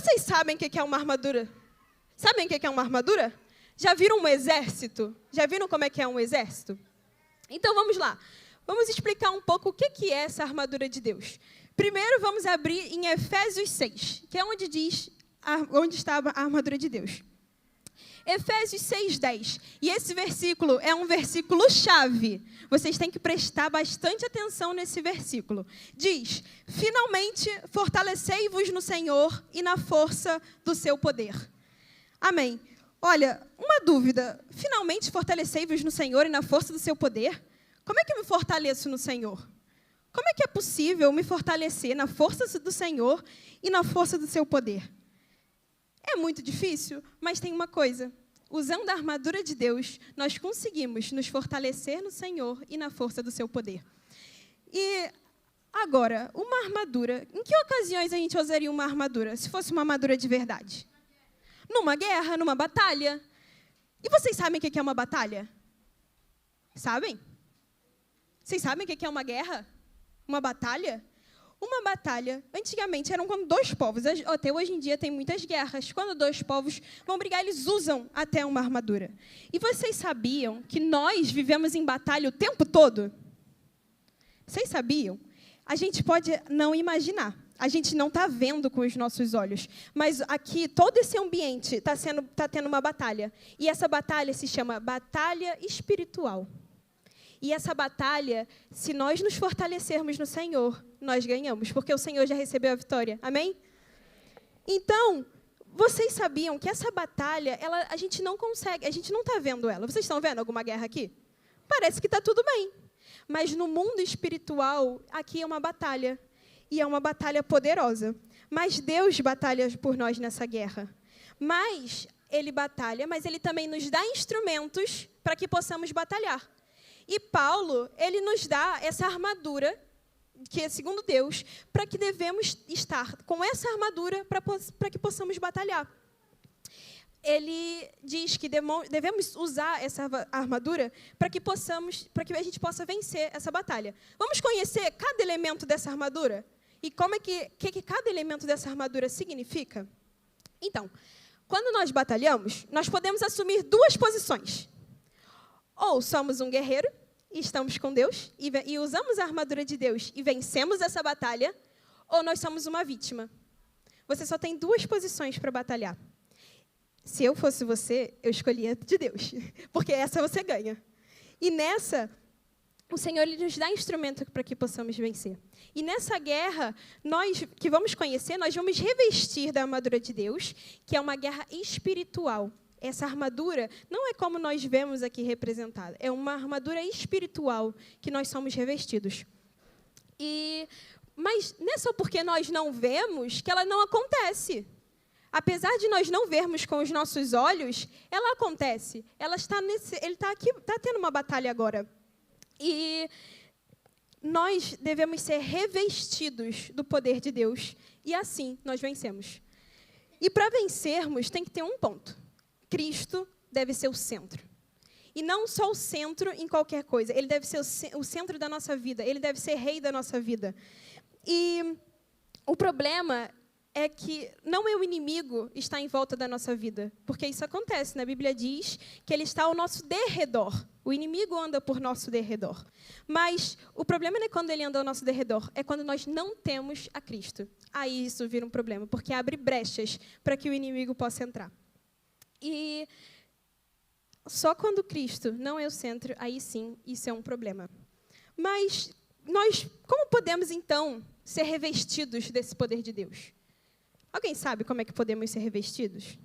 Vocês sabem o que é uma armadura? Sabem o que é uma armadura? Já viram um exército? Já viram como é que é um exército? Então, vamos lá. Vamos explicar um pouco o que é essa armadura de Deus. Primeiro, vamos abrir em Efésios 6, que é onde diz onde está a armadura de Deus. Efésios 6:10. E esse versículo é um versículo-chave. Vocês têm que prestar bastante atenção nesse versículo. Diz: finalmente, fortalecei-vos no Senhor e na força do seu poder. Amém. Olha, uma dúvida. Finalmente, fortalecei-vos no Senhor e na força do seu poder? Como é que eu me fortaleço no Senhor? Como é que é possível me fortalecer na força do Senhor e na força do seu poder? É muito difícil, mas tem uma coisa. Usando a armadura de Deus, nós conseguimos nos fortalecer no Senhor e na força do seu poder. E agora, uma armadura. Em que ocasiões a gente usaria uma armadura, se fosse uma armadura de verdade? Numa guerra, numa batalha. E vocês sabem o que é uma batalha? Sabem? Vocês sabem o que é uma guerra? Uma batalha? Uma batalha, antigamente, eram quando dois povos, até hoje em dia tem muitas guerras, quando dois povos vão brigar, eles usam até uma armadura. E vocês sabiam que nós vivemos em batalha o tempo todo? Vocês sabiam? A gente pode não imaginar, a gente não está vendo com os nossos olhos, mas aqui, todo esse ambiente está tendo uma batalha. E essa batalha se chama batalha espiritual. E essa batalha, se nós nos fortalecermos no Senhor, nós ganhamos, porque o Senhor já recebeu a vitória. Amém? Então, vocês sabiam que essa batalha, a gente não consegue, a gente não está vendo ela. Vocês estão vendo alguma guerra aqui? Parece que está tudo bem. Mas no mundo espiritual, aqui é uma batalha. E é uma batalha poderosa. Mas Deus batalha por nós nessa guerra. Mas Ele batalha, mas Ele também nos dá instrumentos para que possamos batalhar. E Paulo, ele nos dá essa armadura, que é segundo Deus, para que devemos estar com essa armadura para que possamos batalhar. Ele diz que devemos usar essa armadura para que a gente possa vencer essa batalha. Vamos conhecer cada elemento dessa armadura? E como é que cada elemento dessa armadura significa? Então, quando nós batalhamos, nós podemos assumir duas posições. Ou somos um guerreiro, e estamos com Deus, e usamos a armadura de Deus e vencemos essa batalha, ou nós somos uma vítima. Você só tem duas posições para batalhar. Se eu fosse você, eu escolhia de Deus, porque essa você ganha. E nessa, o Senhor ele nos dá instrumento para que possamos vencer. E nessa guerra, nós que vamos conhecer, nós vamos revestir da armadura de Deus, que é uma guerra espiritual. Essa armadura não é como nós vemos aqui representada. É uma armadura espiritual que nós somos revestidos. Mas não é só porque nós não vemos que ela não acontece. Apesar de nós não vermos com os nossos olhos, ela acontece. Ele está aqui, está tendo uma batalha agora. E nós devemos ser revestidos do poder de Deus. E assim nós vencemos. E para vencermos, tem que ter um ponto. Cristo deve ser o centro. E não só o centro em qualquer coisa. Ele deve ser o centro da nossa vida. Ele deve ser rei da nossa vida. E o problema é que não é o inimigo está em volta da nossa vida. Porque isso acontece. Na Bíblia diz que ele está ao nosso derredor. O inimigo anda por nosso derredor. Mas o problema não é quando ele anda ao nosso derredor. É quando nós não temos a Cristo. Aí isso vira um problema. Porque abre brechas para que o inimigo possa entrar. E só quando Cristo não é o centro, aí sim, isso é um problema. Mas nós, como podemos, então, ser revestidos desse poder de Deus? Alguém sabe como é que podemos ser revestidos?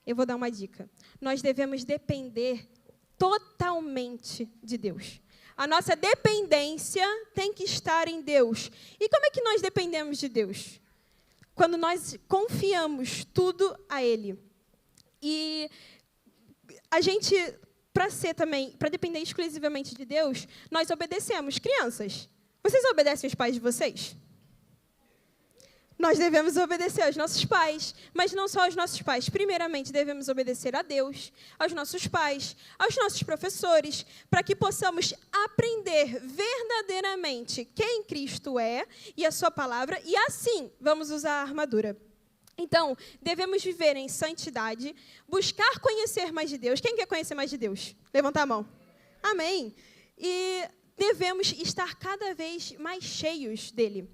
Eu vou dar uma dica. Nós devemos depender totalmente de Deus. A nossa dependência tem que estar em Deus. E como é que nós dependemos de Deus? Quando nós confiamos tudo a Ele. E a gente, para depender exclusivamente de Deus, nós obedecemos. Crianças, vocês obedecem os pais de vocês? Nós devemos obedecer aos nossos pais, mas não só aos nossos pais. Primeiramente, devemos obedecer a Deus, aos nossos pais, aos nossos professores, para que possamos aprender verdadeiramente quem Cristo é e a sua palavra, e assim vamos usar a armadura. Então, devemos viver em santidade, buscar conhecer mais de Deus. Quem quer conhecer mais de Deus? Levanta a mão. Amém. E devemos estar cada vez mais cheios dele.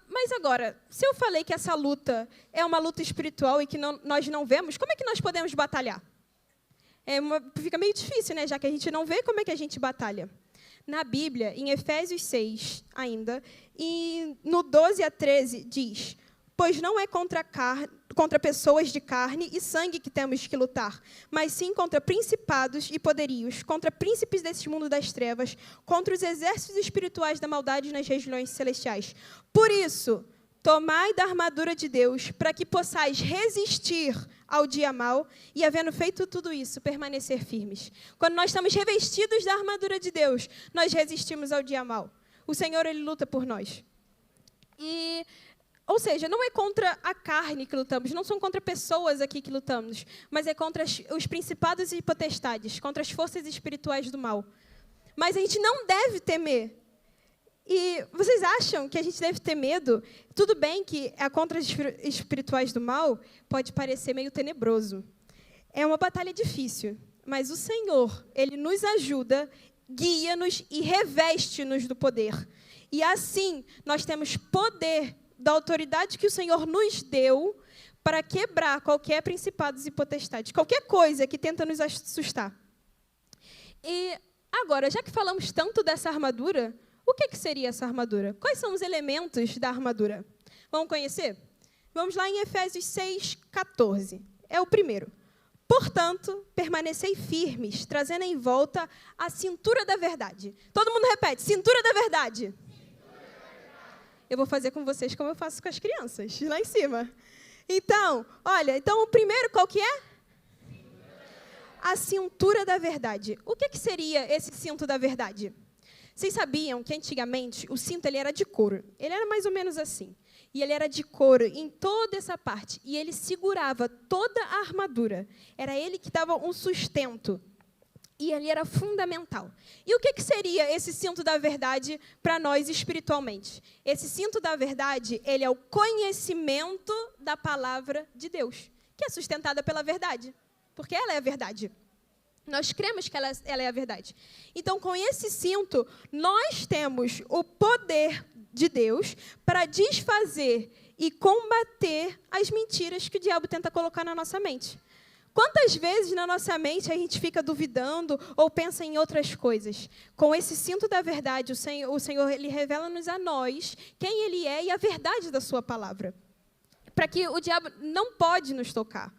Mas agora, se eu falei que essa luta é uma luta espiritual e que nós não vemos, como é que nós podemos batalhar? Fica meio difícil, né? Já que a gente não vê, como é que a gente batalha? Na Bíblia, em Efésios 6 ainda, e no 12 a 13, diz: pois não é contra pessoas de carne e sangue que temos que lutar, mas sim contra principados e poderios, contra príncipes desse mundo das trevas, contra os exércitos espirituais da maldade nas regiões celestiais. Por isso, tomai da armadura de Deus, para que possais resistir ao dia mau, e havendo feito tudo isso, permanecer firmes. Quando nós estamos revestidos da armadura de Deus, nós resistimos ao dia mau. O Senhor, Ele luta por nós. Ou seja, não é contra a carne que lutamos, não são contra pessoas aqui que lutamos, mas é contra os principados e potestades, contra as forças espirituais do mal. Mas a gente não deve temer. E vocês acham que a gente deve ter medo? Tudo bem que a contra as espirituais do mal pode parecer meio tenebroso. É uma batalha difícil, mas o Senhor, Ele nos ajuda, guia-nos e reveste-nos do poder. E assim, nós temos poder da autoridade que o Senhor nos deu para quebrar qualquer principados e potestades, qualquer coisa que tenta nos assustar. E agora, já que falamos tanto dessa armadura, o que seria essa armadura? Quais são os elementos da armadura? Vamos conhecer? Vamos lá em Efésios 6, 14. É o primeiro. Portanto, permanecei firmes, trazendo em volta a cintura da verdade. Todo mundo repete, cintura da verdade. Eu vou fazer com vocês como eu faço com as crianças, lá em cima. Então, olha, o primeiro qual que é? A cintura da verdade. O que seria esse cinto da verdade? Vocês sabiam que antigamente o cinto ele era de couro? Ele era mais ou menos assim. E ele era de couro em toda essa parte. E ele segurava toda a armadura. Era ele que dava um sustento. E ele era fundamental. E o que seria esse cinto da verdade para nós espiritualmente? Esse cinto da verdade, ele é o conhecimento da palavra de Deus, que é sustentada pela verdade, porque ela é a verdade. Nós cremos que ela é a verdade. Então, com esse cinto, nós temos o poder de Deus para desfazer e combater as mentiras que o diabo tenta colocar na nossa mente. Quantas vezes na nossa mente a gente fica duvidando ou pensa em outras coisas? Com esse cinto da verdade, o Senhor ele revela-nos a nós quem Ele é e a verdade da sua palavra. Para que o diabo não pode nos tocar.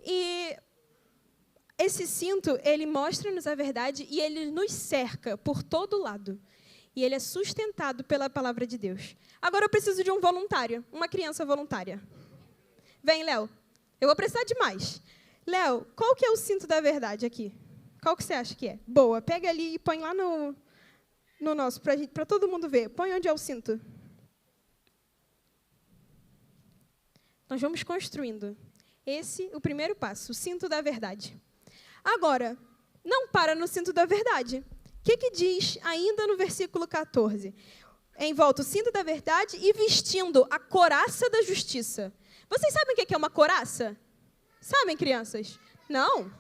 E esse cinto, ele mostra-nos a verdade e ele nos cerca por todo lado. E ele é sustentado pela palavra de Deus. Agora eu preciso de um voluntário, uma criança voluntária. Vem, Léo. Eu vou precisar de mais. Léo, qual que é o cinto da verdade aqui? Qual que você acha que é? Boa, pega ali e põe lá no nosso, para todo mundo ver. Põe onde é o cinto. Nós vamos construindo. Esse é o primeiro passo, o cinto da verdade. Agora, não para no cinto da verdade. O que diz ainda no versículo 14? Em volta o cinto da verdade e vestindo a couraça da justiça. Vocês sabem o que é uma couraça? Sabem, crianças? Não?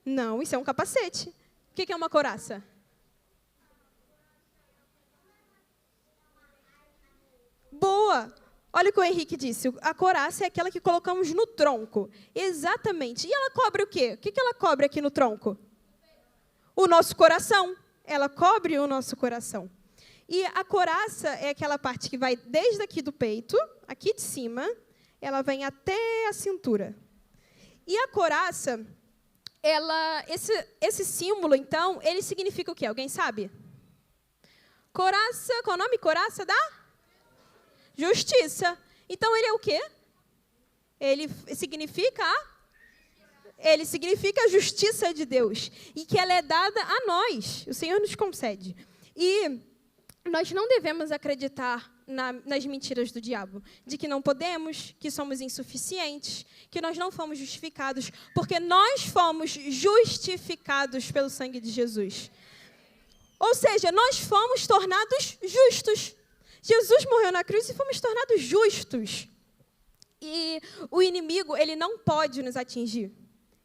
Não, isso é um capacete. O que é uma couraça? Boa! Olha o que o Henrique disse. A couraça é aquela que colocamos no tronco. Exatamente. E ela cobre o quê? O que ela cobre aqui no tronco? O nosso coração. Ela cobre o nosso coração. E a couraça é aquela parte que vai desde aqui do peito, aqui de cima, ela vem até a cintura. E a couraça, esse símbolo, então, ele significa o quê? Alguém sabe? Couraça, qual é o nome? Couraça da? Justiça. Então, ele é o quê? Ele significa a justiça de Deus. E que ela é dada a nós. O Senhor nos concede. E nós não devemos acreditar nas mentiras do diabo, de que não podemos, que somos insuficientes, que nós não fomos justificados, porque nós fomos justificados pelo sangue de Jesus. Ou seja, nós fomos tornados justos. Jesus morreu na cruz e fomos tornados justos. E o inimigo, ele não pode nos atingir.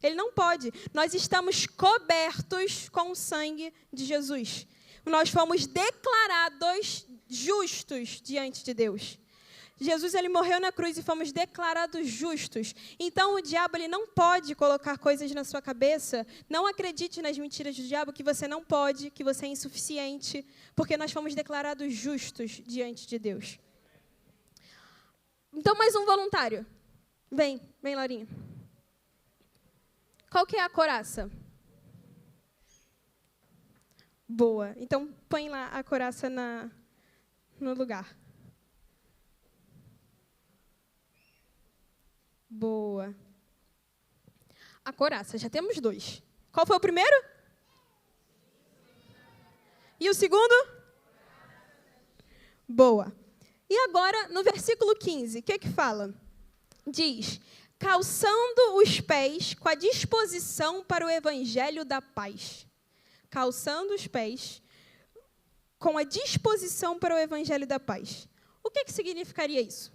Ele não pode. Nós estamos cobertos com o sangue de Jesus. Nós fomos declarados justos diante de Deus. Jesus, ele morreu na cruz e fomos declarados justos. Então, o diabo, ele não pode colocar coisas na sua cabeça. Não acredite nas mentiras do diabo que você não pode, que você é insuficiente, porque nós fomos declarados justos diante de Deus. Então, mais um voluntário. Vem, Laurinha. Qual que é a couraça? Boa. Então, põe lá a couraça no lugar. Boa. A couraça, já temos 2. Qual foi o primeiro? E o segundo? Boa. E agora, no versículo 15, o que fala? Diz, calçando os pés com a disposição para o evangelho da paz. Calçando os pés com a disposição para o evangelho da paz. O que significaria isso?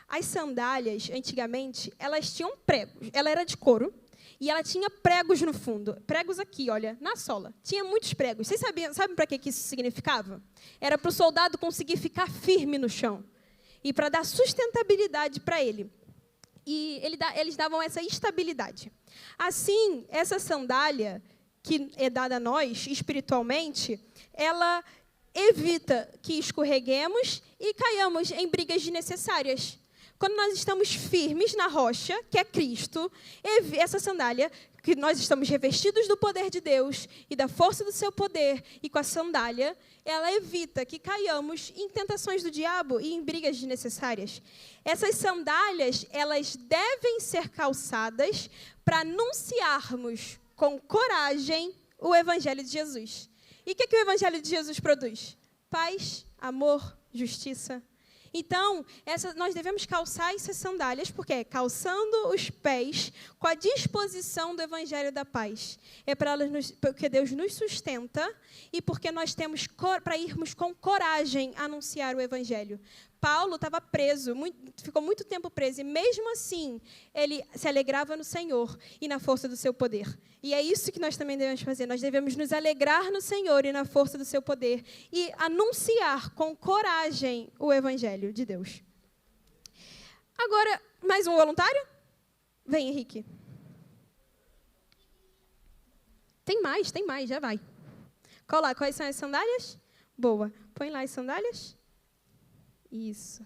As sandálias, antigamente, elas tinham pregos. Ela era de couro e ela tinha pregos no fundo. Pregos aqui, olha, na sola. Tinha muitos pregos. Vocês sabem para que isso significava? Era para o soldado conseguir ficar firme no chão e para dar sustentabilidade para ele. E eles davam essa estabilidade. Assim, essa sandália, que é dada a nós espiritualmente, ela evita que escorreguemos e caiamos em brigas desnecessárias. Quando nós estamos firmes na rocha, que é Cristo, essa sandália, que nós estamos revestidos do poder de Deus e da força do seu poder, e com a sandália, ela evita que caiamos em tentações do diabo e em brigas desnecessárias. Essas sandálias, elas devem ser calçadas para anunciarmos com coragem o Evangelho de Jesus. E o que o Evangelho de Jesus produz? Paz, amor, justiça. Então, nós devemos calçar essas sandálias, porque é calçando os pés com a disposição do Evangelho da paz. É porque Deus nos sustenta e porque nós temos para irmos com coragem anunciar o Evangelho. Paulo estava preso, ficou muito tempo preso, e mesmo assim, ele se alegrava no Senhor e na força do seu poder. E é isso que nós também devemos fazer, nós devemos nos alegrar no Senhor e na força do seu poder, e anunciar com coragem o Evangelho de Deus. Agora, mais um voluntário? Vem, Henrique. Tem mais, já vai. Quais são as sandálias? Boa. Põe lá as sandálias. Isso.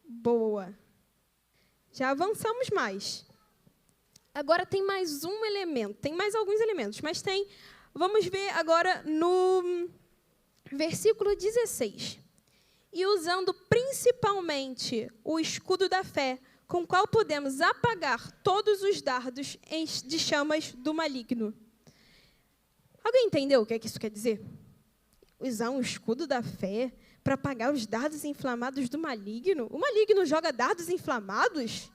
Boa. Já avançamos mais. Agora tem mais um elemento. Tem mais alguns elementos, mas tem... Vamos ver agora no versículo 16. E usando principalmente o escudo da fé, com o qual podemos apagar todos os dardos de chamas do maligno. Alguém entendeu o que isso quer dizer? Usar um escudo da fé para apagar os dardos inflamados do maligno? O maligno joga dardos inflamados?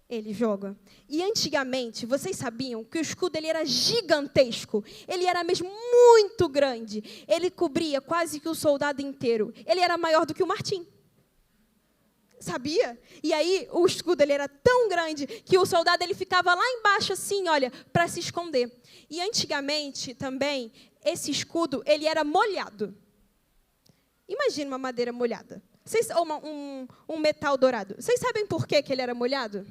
Ele joga. E antigamente, vocês sabiam que o escudo ele era gigantesco. Ele era mesmo muito grande. Ele cobria quase que o soldado inteiro. Ele era maior do que o Martim. Sabia? E aí, o escudo ele era tão grande que o soldado ele ficava lá embaixo, assim, olha, para se esconder. E antigamente, também, esse escudo ele era molhado. Imagina uma madeira molhada. Ou um metal dourado. Vocês sabem por que ele era molhado?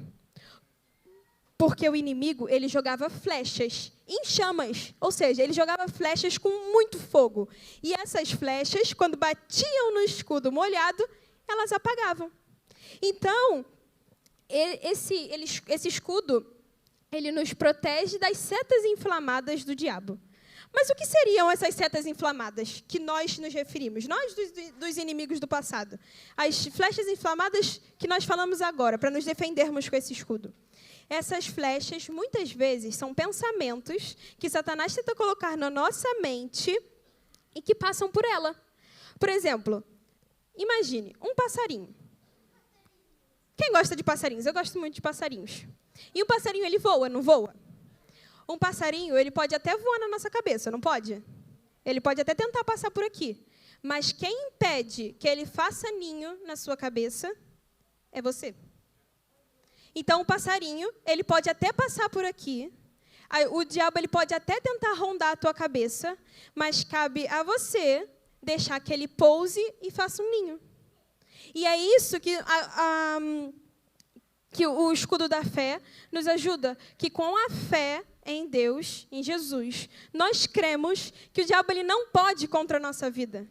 Porque o inimigo, ele jogava flechas em chamas. Ou seja, ele jogava flechas com muito fogo. E essas flechas, quando batiam no escudo molhado, elas apagavam. Então, esse escudo, ele nos protege das setas inflamadas do diabo. Mas o que seriam essas setas inflamadas que nós nos referimos? Nós, dos inimigos do passado. As flechas inflamadas que nós falamos agora, para nos defendermos com esse escudo. Essas flechas, muitas vezes, são pensamentos que Satanás tenta colocar na nossa mente e que passam por ela. Por exemplo, imagine um passarinho. Quem gosta de passarinhos? Eu gosto muito de passarinhos. E o passarinho, ele voa, não voa? Um passarinho, ele pode até voar na nossa cabeça, não pode? Ele pode até tentar passar por aqui. Mas quem impede que ele faça ninho na sua cabeça é você. Então, o passarinho, ele pode até passar por aqui. O diabo, ele pode até tentar rondar a tua cabeça, mas cabe a você deixar que ele pouse e faça um ninho. E é isso que o escudo da fé nos ajuda, que com a fé em Deus, em Jesus, nós cremos que o diabo, ele não pode contra a nossa vida.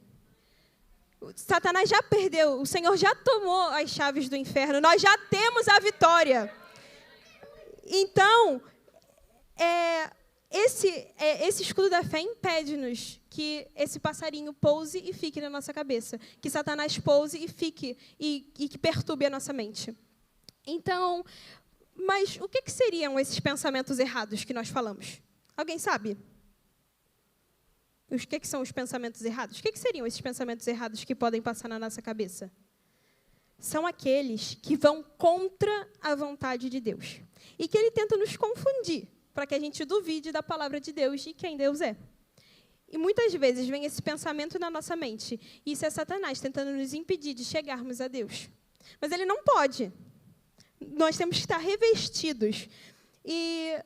Satanás já perdeu, o Senhor já tomou as chaves do inferno, nós já temos a vitória. Então, esse escudo da fé impede-nos que esse passarinho pouse e fique na nossa cabeça, que Satanás pouse e fique e que perturbe a nossa mente. Então, mas o que seriam esses pensamentos errados que nós falamos? Alguém sabe? O que são os pensamentos errados? O que seriam esses pensamentos errados que podem passar na nossa cabeça? São aqueles que vão contra a vontade de Deus. E que ele tenta nos confundir, para que a gente duvide da palavra de Deus e quem Deus é. E muitas vezes vem esse pensamento na nossa mente. E isso é Satanás tentando nos impedir de chegarmos a Deus. Mas ele não pode. Nós temos que estar revestidos. E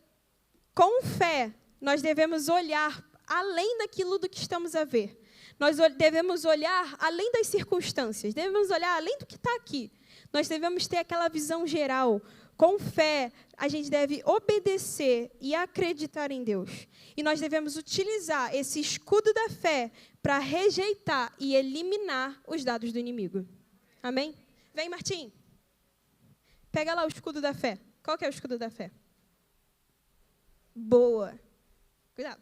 com fé, nós devemos olhar além daquilo do que estamos a ver. Nós devemos olhar além das circunstâncias. Devemos olhar além do que está aqui. Nós devemos ter aquela visão geral. Com fé, a gente deve obedecer e acreditar em Deus. E nós devemos utilizar esse escudo da fé para rejeitar e eliminar os dados do inimigo. Amém? Vem, Martim. Pega lá o escudo da fé. Qual que é o escudo da fé? Boa. Cuidado.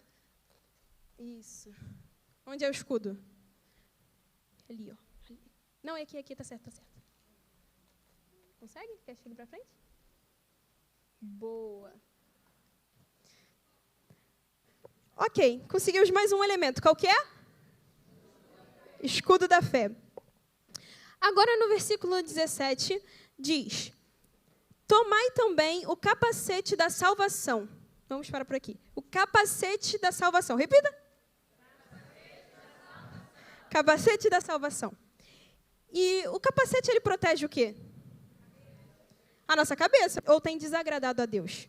Isso. Onde é o escudo? Ali, ó. Ali. Não, é aqui, está certo, está certo. Consegue? Quer chegar para frente? Boa. Ok, conseguimos mais um elemento. Qual que é? Escudo da fé. Agora, no versículo 17, diz: tomai também o capacete da salvação. Vamos parar por aqui. O capacete da salvação. Repita. Capacete da salvação. E o capacete, ele protege o quê? A nossa cabeça. Ou tem desagradado a Deus?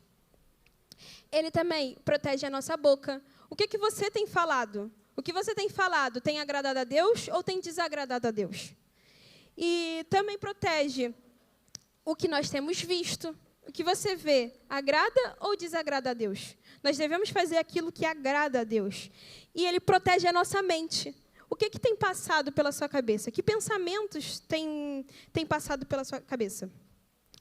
Ele também protege a nossa boca. O que você tem falado? O que você tem falado tem agradado a Deus ou tem desagradado a Deus? E também protege o que nós temos visto. O que você vê agrada ou desagrada a Deus? Nós devemos fazer aquilo que agrada a Deus. E ele protege a nossa mente. O que tem passado pela sua cabeça? Que pensamentos tem passado pela sua cabeça?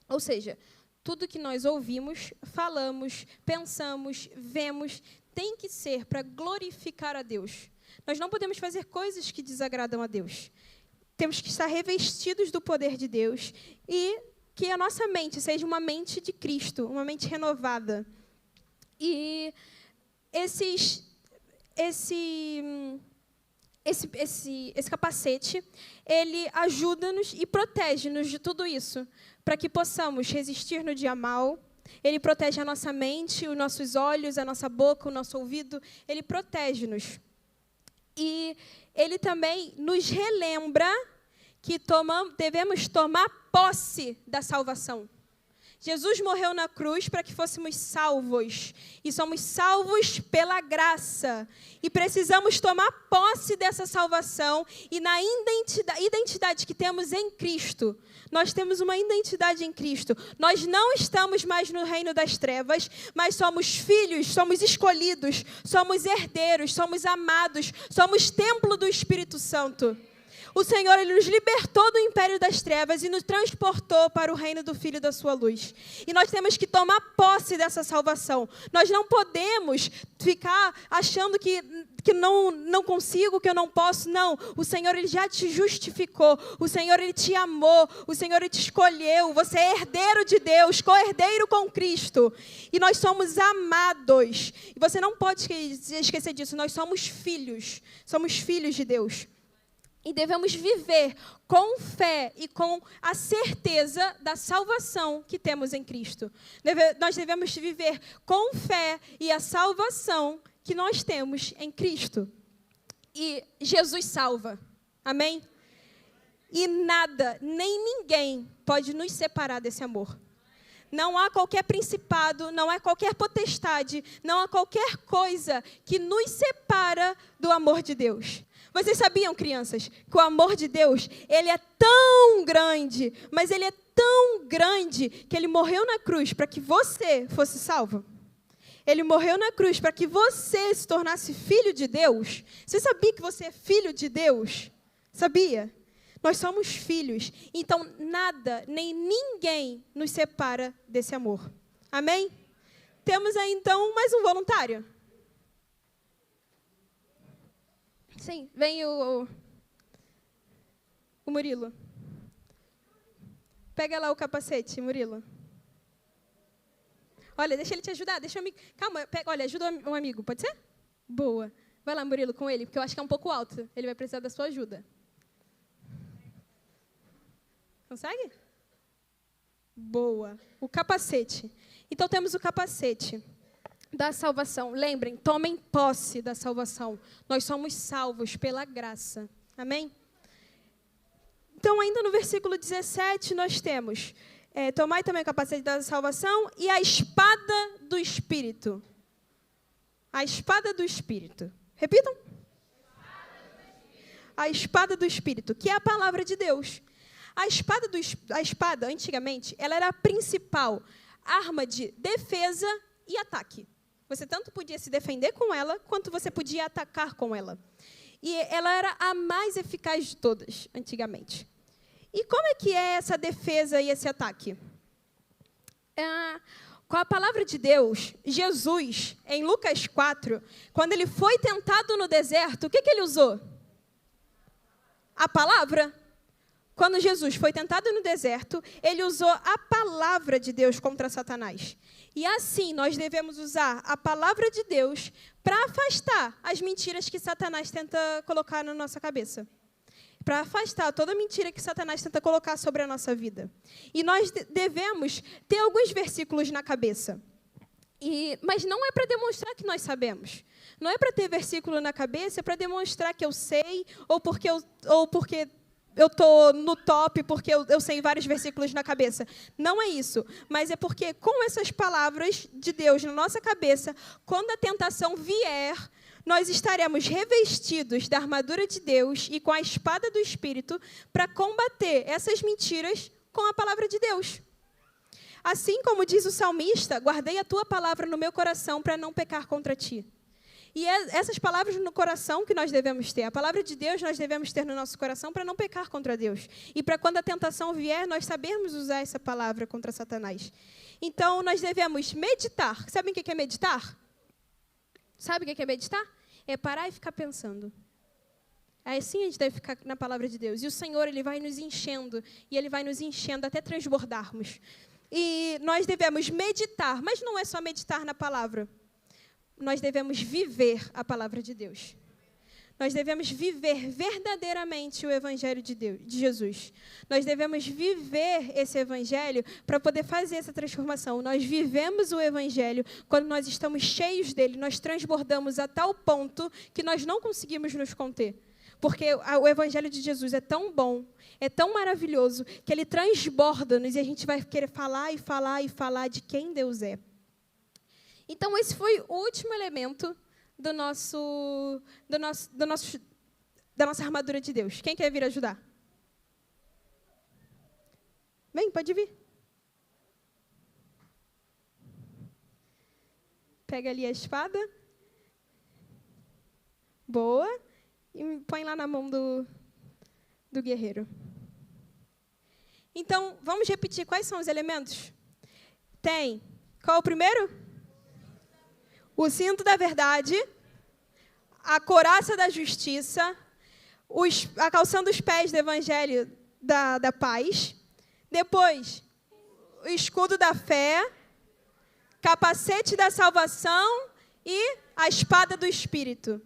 Ou seja, tudo que nós ouvimos, falamos, pensamos, vemos, tem que ser para glorificar a Deus. Nós não podemos fazer coisas que desagradam a Deus. Temos que estar revestidos do poder de Deus e que a nossa mente seja uma mente de Cristo, uma mente renovada. E esse capacete, ele ajuda-nos e protege-nos de tudo isso, para que possamos resistir no dia mal. Ele protege a nossa mente, os nossos olhos, a nossa boca, o nosso ouvido. Ele protege-nos. E ele também nos relembra que devemos tomar posse da salvação. Jesus morreu na cruz para que fôssemos salvos. E somos salvos pela graça. E precisamos tomar posse dessa salvação e na identidade que temos em Cristo. Nós temos uma identidade em Cristo. Nós não estamos mais no reino das trevas, mas somos filhos, somos escolhidos, somos herdeiros, somos amados, somos templo do Espírito Santo. O Senhor, ele nos libertou do império das trevas e nos transportou para o reino do Filho da sua luz. E nós temos que tomar posse dessa salvação. Nós não podemos ficar achando que não consigo, que eu não posso. Não, o Senhor, ele já te justificou. O Senhor, ele te amou. O Senhor, ele te escolheu. Você é herdeiro de Deus, co-herdeiro com Cristo. E nós somos amados. E você não pode esquecer disso. Nós somos filhos de Deus. E devemos viver com fé e com a certeza da salvação que temos em Cristo. Nós devemos viver com fé e a salvação que nós temos em Cristo. E Jesus salva. Amém? E nada, nem ninguém pode nos separar desse amor. Não há qualquer principado, não há qualquer potestade, não há qualquer coisa que nos separa do amor de Deus. Vocês sabiam, crianças, que o amor de Deus, ele é tão grande, mas ele é tão grande que ele morreu na cruz para que você fosse salvo? Ele morreu na cruz para que você se tornasse filho de Deus. Você sabia que você é filho de Deus? Sabia? Nós somos filhos. Então, nada, nem ninguém nos separa desse amor. Amém? Temos aí, então, mais um voluntário. Sim, vem o Murilo. Pega lá o capacete, Murilo. Olha, deixa ele te ajudar. Calma, olha, ajuda um amigo, pode ser? Boa. Vai lá, Murilo, com ele, porque eu acho que é um pouco alto. Ele vai precisar da sua ajuda. Consegue? Boa. O capacete. Então, temos o capacete da salvação. Lembrem, tomem posse da salvação. Nós somos salvos pela graça. Amém? Então, ainda no versículo 17, nós temos: tomai também o capacete da salvação e a espada do Espírito. A espada do Espírito. Repitam. A espada do Espírito, que é a palavra de Deus. A espada, antigamente, ela era a principal arma de defesa e ataque. Você tanto podia se defender com ela, quanto você podia atacar com ela. E ela era a mais eficaz de todas, antigamente. E como é que é essa defesa e esse ataque? Com a palavra de Deus, Jesus, em Lucas 4, quando ele foi tentado no deserto, o que ele usou? A palavra. Quando Jesus foi tentado no deserto, ele usou a palavra de Deus contra Satanás. E assim, nós devemos usar a palavra de Deus para afastar as mentiras que Satanás tenta colocar na nossa cabeça. Para afastar toda mentira que Satanás tenta colocar sobre a nossa vida. E nós devemos ter alguns versículos na cabeça. Mas não é para demonstrar que nós sabemos. Não é para ter versículo na cabeça, é para demonstrar que eu sei, ou porque eu estou no top porque eu sei vários versículos na cabeça. Não é isso. Mas é porque com essas palavras de Deus na nossa cabeça, quando a tentação vier, nós estaremos revestidos da armadura de Deus e com a espada do Espírito para combater essas mentiras com a palavra de Deus. Assim como diz o salmista, guardei a tua palavra no meu coração para não pecar contra ti. E essas palavras no coração que nós devemos ter. A palavra de Deus nós devemos ter no nosso coração para não pecar contra Deus. E para quando a tentação vier, nós sabermos usar essa palavra contra Satanás. Então, nós devemos meditar. Sabem o que é meditar? Sabe o que é meditar? É parar e ficar pensando. Assim a gente deve ficar na palavra de Deus. E o Senhor, Ele vai nos enchendo. E Ele vai nos enchendo até transbordarmos. E nós devemos meditar. Mas não é só meditar na palavra. Nós devemos viver a palavra de Deus. Nós devemos viver verdadeiramente o Evangelho de Deus, de Jesus. Nós devemos viver esse Evangelho para poder fazer essa transformação. Nós vivemos o Evangelho quando nós estamos cheios dele, nós transbordamos a tal ponto que nós não conseguimos nos conter. Porque o Evangelho de Jesus é tão bom, é tão maravilhoso, que ele transborda-nos e a gente vai querer falar e falar e falar de quem Deus é. Então, esse foi o último elemento da nossa armadura de Deus. Quem quer vir ajudar? Vem, pode vir. Pega ali a espada. Boa. E põe lá na mão do guerreiro. Então, vamos repetir quais são os elementos? Tem. Qual é o primeiro? O cinto da verdade, a couraça da justiça, a calção dos pés do evangelho da paz, depois o escudo da fé, capacete da salvação e a espada do Espírito.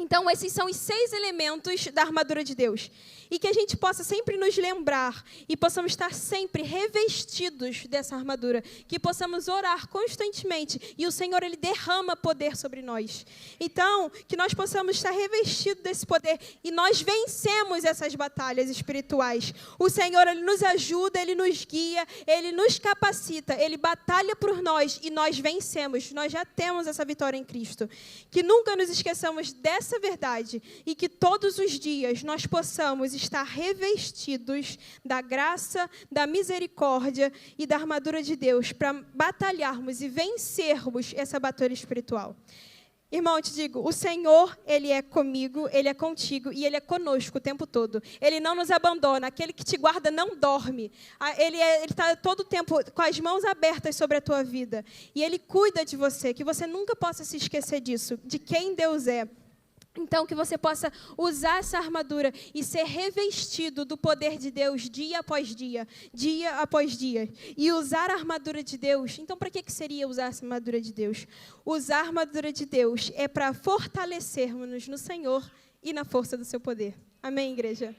Então, esses são os 6 elementos da armadura de Deus. E que a gente possa sempre nos lembrar e possamos estar sempre revestidos dessa armadura. Que possamos orar constantemente e o Senhor, Ele derrama poder sobre nós. Então, que nós possamos estar revestidos desse poder e nós vencemos essas batalhas espirituais. O Senhor, Ele nos ajuda, Ele nos guia, Ele nos capacita, Ele batalha por nós e nós vencemos. Nós já temos essa vitória em Cristo. Que nunca nos esqueçamos dessa verdade e que todos os dias nós possamos estar revestidos da graça, da misericórdia e da armadura de Deus para batalharmos e vencermos essa batalha espiritual. Irmão, eu te digo, o Senhor, Ele é comigo, Ele é contigo e Ele é conosco o tempo todo. Ele não nos abandona, aquele que te guarda não dorme. Ele está todo o tempo com as mãos abertas sobre a tua vida. E Ele cuida de você, que você nunca possa se esquecer disso, de quem Deus é. Então, que você possa usar essa armadura e ser revestido do poder de Deus dia após dia após dia. E usar a armadura de Deus. Então, para que seria usar essa armadura de Deus? Usar a armadura de Deus é para fortalecermos-nos no Senhor e na força do seu poder. Amém, igreja?